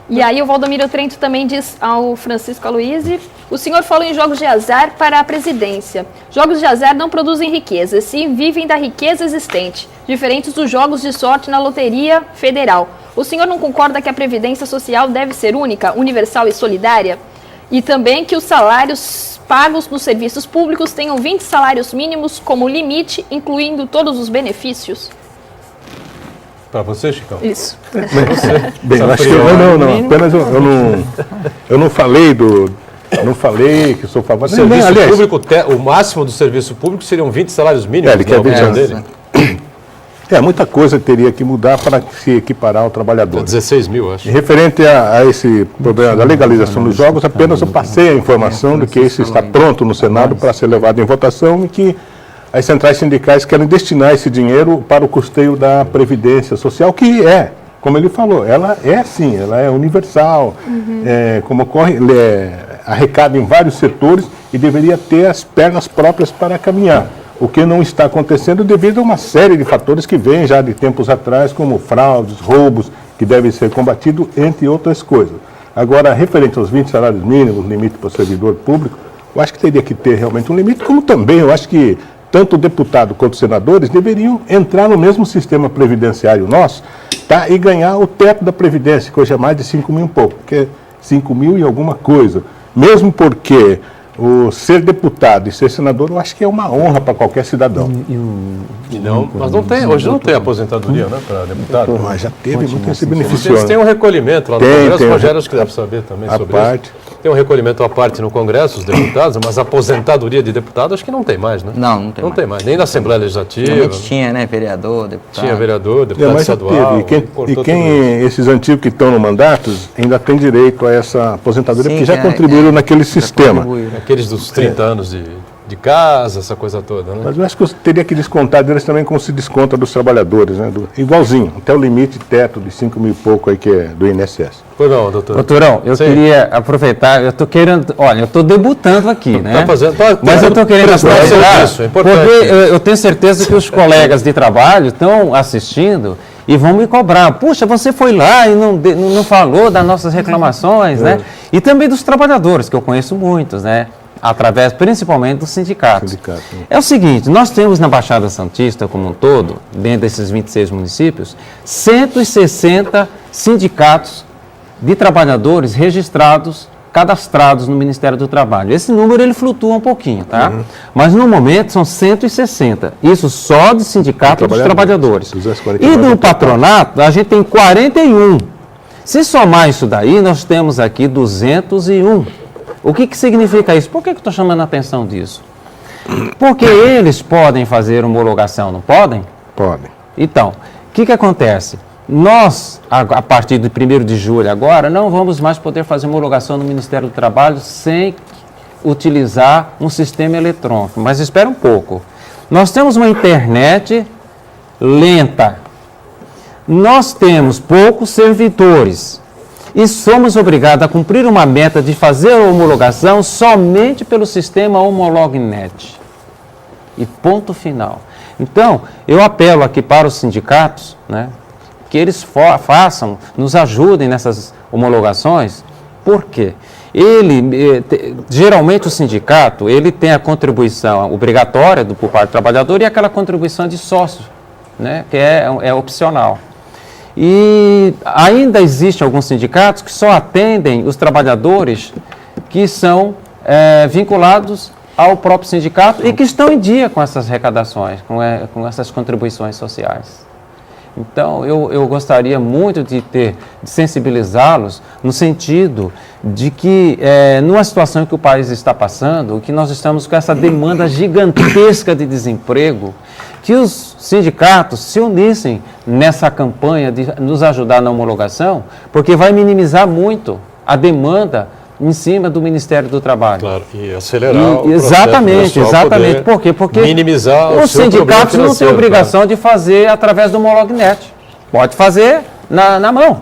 E aí o Valdomiro Trento também diz ao Francisco Aloysio: o senhor falou em jogos de azar para a presidência. Jogos de azar não produzem riqueza, sim vivem da riqueza existente, diferentes dos jogos de sorte na Loteria Federal. O senhor não concorda que a previdência social deve ser única, universal e solidária? E também que os salários pagos nos serviços públicos tenham 20 salários mínimos como limite, incluindo todos os benefícios? Para você, Chicão? Isso. Bem, eu acho que apenas eu não falei não falei que sou favorável. Serviço Aliás, público, o máximo do serviço público seriam 20 salários mínimos. ele quer na opinião ver dele. muita coisa teria que mudar para se equiparar ao trabalhador. 16 mil, acho. E referente a esse problema da legalização dos jogos, apenas eu passei a informação de que isso está pronto no Senado para ser levado em votação e que as centrais sindicais querem destinar esse dinheiro para o custeio da Previdência Social, que como ele falou, ela é sim, ela é universal, como ocorre, arrecada em vários setores e deveria ter as pernas próprias para caminhar. O que não está acontecendo devido a uma série de fatores que vêm já de tempos atrás, como fraudes, roubos, que devem ser combatidos, entre outras coisas. Agora, referente aos 20 salários mínimos, limite para o servidor público, eu acho que teria que ter realmente um limite, como também eu acho que tanto o deputado quanto os senadores deveriam entrar no mesmo sistema previdenciário nosso, e ganhar o teto da Previdência, que hoje é mais de 5 mil e pouco, que é 5 mil e alguma coisa. Mesmo porque ser deputado e ser senador, eu acho que é uma honra para qualquer cidadão. E não, mas hoje não tem aposentadoria, né, para deputado. Mas já teve, não tem se beneficiou. Eles têm um recolhimento lá no Congresso, o Rogério acho que deve saber também a sobre parte. isso. Tem um recolhimento à parte no Congresso, os deputados, mas a aposentadoria de deputado acho que não tem mais, né? Não tem mais. Nem na Assembleia Legislativa. Realmente tinha, né? Vereador, deputado. Tinha vereador, deputado Mas já estadual. teve. E quem esses antigos que estão no mandato ainda tem direito a essa aposentadoria, Sim, porque já contribuíram naquele sistema. Aqueles dos 30 anos de de casa, essa coisa toda, né? Mas eu acho que eu teria que descontar deles também como se desconta dos trabalhadores, né? Igualzinho, até o limite teto de 5 mil e pouco aí que é do INSS. Pois não, doutor? Doutorão, eu Sim. queria aproveitar, eu estou querendo, olha, eu estou debutando aqui, né? Tá fazendo, Mas eu estou querendo prestar aproveitar, serviço, é importante. porque eu tenho certeza que os colegas de trabalho estão assistindo e vão me cobrar. Puxa, você foi lá e não falou das nossas reclamações, né? E também dos trabalhadores, que eu conheço muitos, né? Através principalmente dos sindicatos. É o seguinte, nós temos na Baixada Santista como um todo, dentro desses 26 municípios, 160 sindicatos de trabalhadores registrados, cadastrados no Ministério do Trabalho. Esse número ele flutua um pouquinho, tá? Mas no momento são 160. Isso só de sindicato dos trabalhadores. E do patronato a gente tem 41. Se somar isso daí, nós temos aqui 201. O que significa isso? Por que eu estou chamando a atenção disso? Porque eles podem fazer homologação, não podem? Podem. Então, o que acontece? Nós, a partir de 1º de julho agora, não vamos mais poder fazer homologação no Ministério do Trabalho sem utilizar um sistema eletrônico. Mas espera um pouco. Nós temos uma internet lenta. Nós temos poucos servidores. E somos obrigados a cumprir uma meta de fazer a homologação somente pelo sistema Homolognet. E ponto final. Então, eu apelo aqui para os sindicatos, né, que eles façam, nos ajudem nessas homologações. Por quê? Geralmente o sindicato, ele tem a contribuição obrigatória por parte do trabalhador e aquela contribuição de sócio, né, que é opcional. E ainda existem alguns sindicatos que só atendem os trabalhadores que são vinculados ao próprio sindicato e que estão em dia com essas arrecadações, com essas contribuições sociais. Então, eu gostaria muito de sensibilizá-los no sentido de que, numa situação em que o país está passando, que nós estamos com essa demanda gigantesca de desemprego, que os sindicatos se unissem nessa campanha de nos ajudar na homologação, porque vai minimizar muito a demanda em cima do Ministério do Trabalho. Claro, e acelerar o processo. Exatamente. Por quê? Porque minimizar os sindicatos não têm obrigação de fazer através do Homolognet. Pode fazer na mão.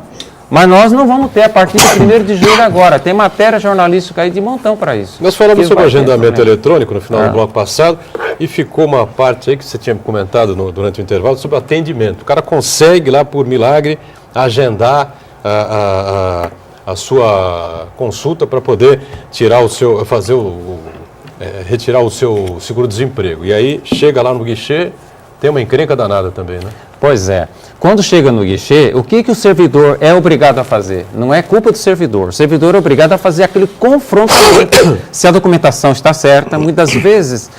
Mas nós não vamos ter a partir de 1º de julho agora. Tem matéria jornalística aí de montão para isso. Nós falamos sobre agendamento eletrônico no final do bloco passado e ficou uma parte aí que você tinha comentado durante o intervalo sobre atendimento. O cara consegue lá, por milagre, agendar a sua consulta para poder tirar o seu, retirar o seu seguro-desemprego. E aí chega lá no guichê, tem uma encrenca danada também, né? Pois é. Quando chega no guichê, o que o servidor é obrigado a fazer? Não é culpa do servidor. O servidor é obrigado a fazer aquele confrontamento. Se a documentação está certa, muitas vezes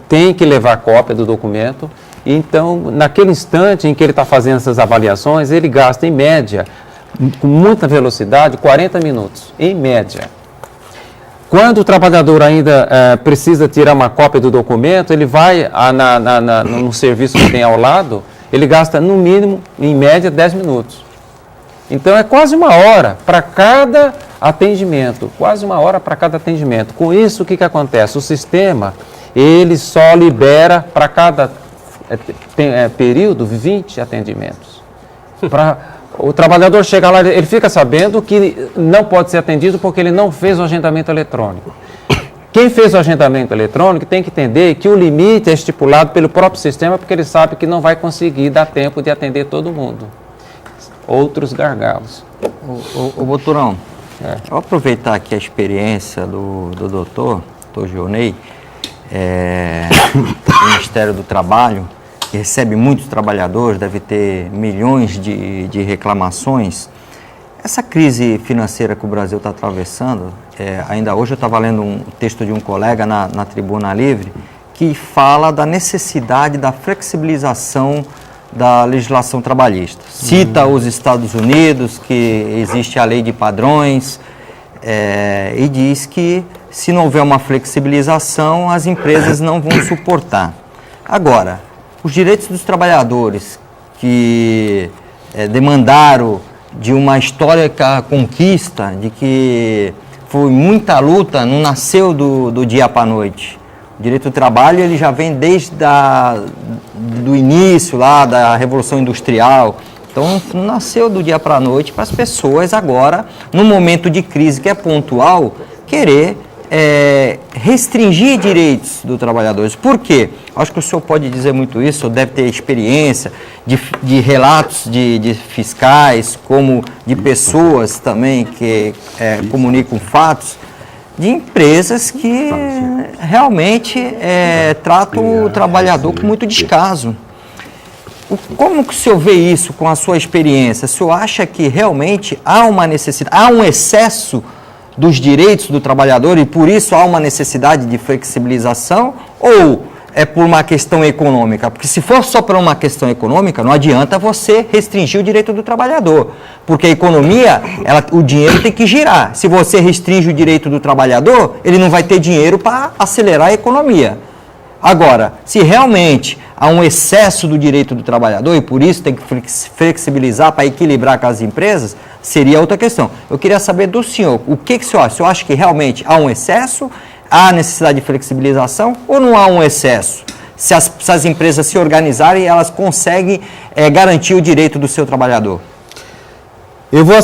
tem que levar cópia do documento. Então, naquele instante em que ele está fazendo essas avaliações, ele gasta, em média, com muita velocidade, 40 minutos, em média. Quando o trabalhador ainda precisa tirar uma cópia do documento, ele vai no serviço que tem ao lado, ele gasta, no mínimo, em média, 10 minutos. Então, é quase 1 hora para cada atendimento, quase 1 hora para cada atendimento. Com isso, o que acontece? O sistema, ele só libera para cada período 20 atendimentos. O trabalhador chega lá, ele fica sabendo que não pode ser atendido porque ele não fez o agendamento eletrônico. Quem fez o agendamento eletrônico tem que entender que o limite é estipulado pelo próprio sistema porque ele sabe que não vai conseguir dar tempo de atender todo mundo. Outros gargalos. Ô Boturão, eu vou aproveitar aqui a experiência do doutor Gionei, do Ministério do Trabalho, que recebe muitos trabalhadores, deve ter milhões de reclamações. Essa crise financeira que o Brasil está atravessando, ainda hoje eu estava lendo um texto de um colega na Tribuna Livre, que fala da necessidade da flexibilização da legislação trabalhista. Cita os Estados Unidos, que existe a lei de padrões, e diz que se não houver uma flexibilização, as empresas não vão suportar. Agora, os direitos dos trabalhadores que demandaram de uma histórica conquista, de que foi muita luta, não nasceu do dia para a noite. O direito do trabalho ele já vem desde do início lá da Revolução Industrial. Então não nasceu do dia para a noite para as pessoas agora, num momento de crise que é pontual, querer restringir direitos dos trabalhadores. Por quê? Acho que o senhor pode dizer muito isso, deve ter experiência de relatos de fiscais, como de pessoas também que comunicam fatos, de empresas que realmente tratam o trabalhador com muito descaso. Como que o senhor vê isso com a sua experiência? O senhor acha que realmente há uma necessidade, há um excesso dos direitos do trabalhador e por isso há uma necessidade de flexibilização, ou é por uma questão econômica? Porque se for só por uma questão econômica, não adianta você restringir o direito do trabalhador, porque a economia, o dinheiro tem que girar. Se você restringe o direito do trabalhador, ele não vai ter dinheiro para acelerar a economia. Agora, se realmente há um excesso do direito do trabalhador e por isso tem que flexibilizar para equilibrar com as empresas, seria outra questão. Eu queria saber do senhor, o que o senhor acha? O senhor acha que realmente há um excesso, há necessidade de flexibilização ou não há um excesso? Se as empresas se organizarem, elas conseguem garantir o direito do seu trabalhador? Eu vou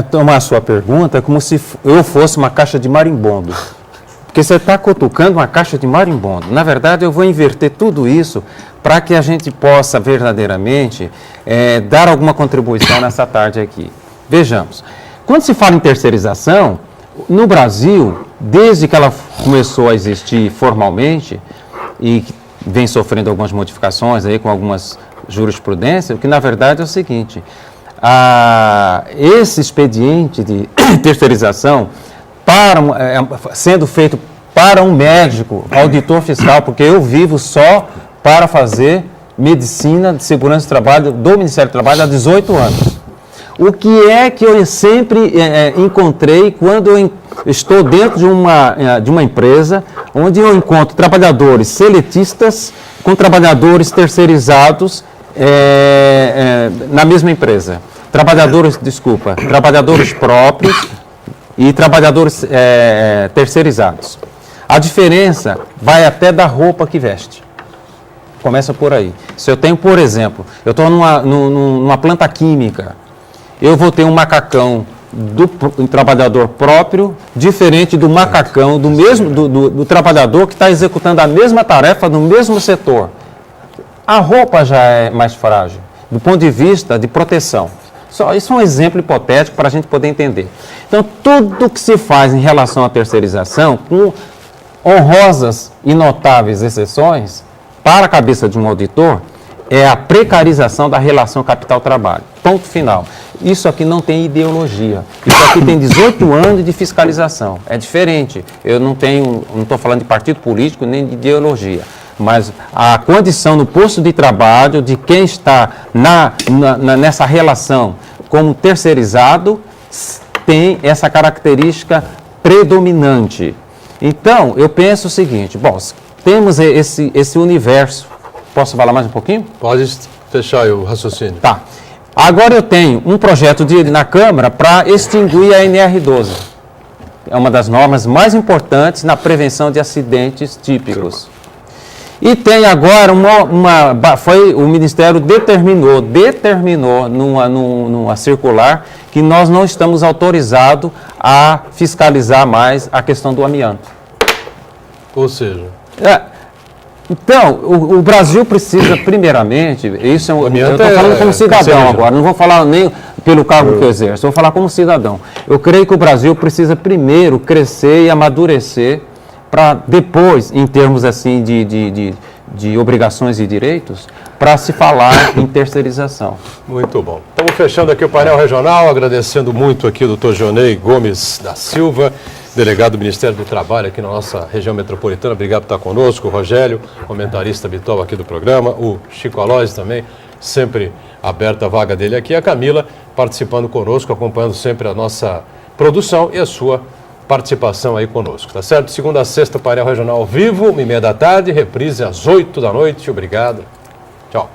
tomar a sua pergunta como se eu fosse uma caixa de marimbondo. Porque você está cutucando uma caixa de marimbondo. Na verdade, eu vou inverter tudo isso para que a gente possa verdadeiramente dar alguma contribuição nessa tarde aqui. Vejamos, quando se fala em terceirização, no Brasil, desde que ela começou a existir formalmente e vem sofrendo algumas modificações aí com algumas jurisprudências, o que na verdade é o seguinte, esse expediente de terceirização sendo feito para um médico, auditor fiscal, porque eu vivo só para fazer medicina de segurança do trabalho do Ministério do Trabalho há 18 anos. O que é que eu sempre encontrei quando eu estou dentro de uma empresa onde eu encontro trabalhadores seletistas com trabalhadores terceirizados na mesma empresa. Trabalhadores próprios e trabalhadores terceirizados. A diferença vai até da roupa que veste. Começa por aí. Se eu tenho, por exemplo, eu estou numa planta química, eu vou ter um macacão do trabalhador próprio, diferente do macacão do trabalhador que está executando a mesma tarefa no mesmo setor. A roupa já é mais frágil, do ponto de vista de proteção. Isso é um exemplo hipotético para a gente poder entender. Então, tudo que se faz em relação à terceirização, com honrosas e notáveis exceções, para a cabeça de um auditor, é a precarização da relação capital-trabalho. Ponto final. Isso aqui não tem ideologia. Isso aqui tem 18 anos de fiscalização. É diferente. Eu não estou falando de partido político nem de ideologia. Mas a condição no posto de trabalho de quem está nessa relação como terceirizado tem essa característica predominante. Então, eu penso o seguinte, temos esse universo. Posso falar mais um pouquinho? Pode fechar aí o raciocínio. Tá. Agora eu tenho um projeto na Câmara para extinguir a NR12. É uma das normas mais importantes na prevenção de acidentes típicos. E tem agora o Ministério determinou numa circular que nós não estamos autorizados a fiscalizar mais a questão do amianto. Ou seja... Então, o Brasil precisa, primeiramente, eu estou falando como cidadão agora, não vou falar nem pelo cargo que eu exerço, vou falar como cidadão. Eu creio que o Brasil precisa primeiro crescer e amadurecer para depois, em termos assim de obrigações e direitos, para se falar em terceirização. Muito bom. Estamos fechando aqui o painel regional, agradecendo muito aqui o Dr. Gionei Gomes da Silva, delegado do Ministério do Trabalho aqui na nossa região metropolitana. Obrigado por estar conosco. O Rogério, comentarista habitual aqui do programa. O Chico Alóis também, sempre aberta a vaga dele aqui. A Camila participando conosco, acompanhando sempre a nossa produção e a sua participação aí conosco, tá certo? Segunda a sexta, painel regional ao vivo, 1h30 da tarde, reprise às 8 da noite. Obrigado. Tchau.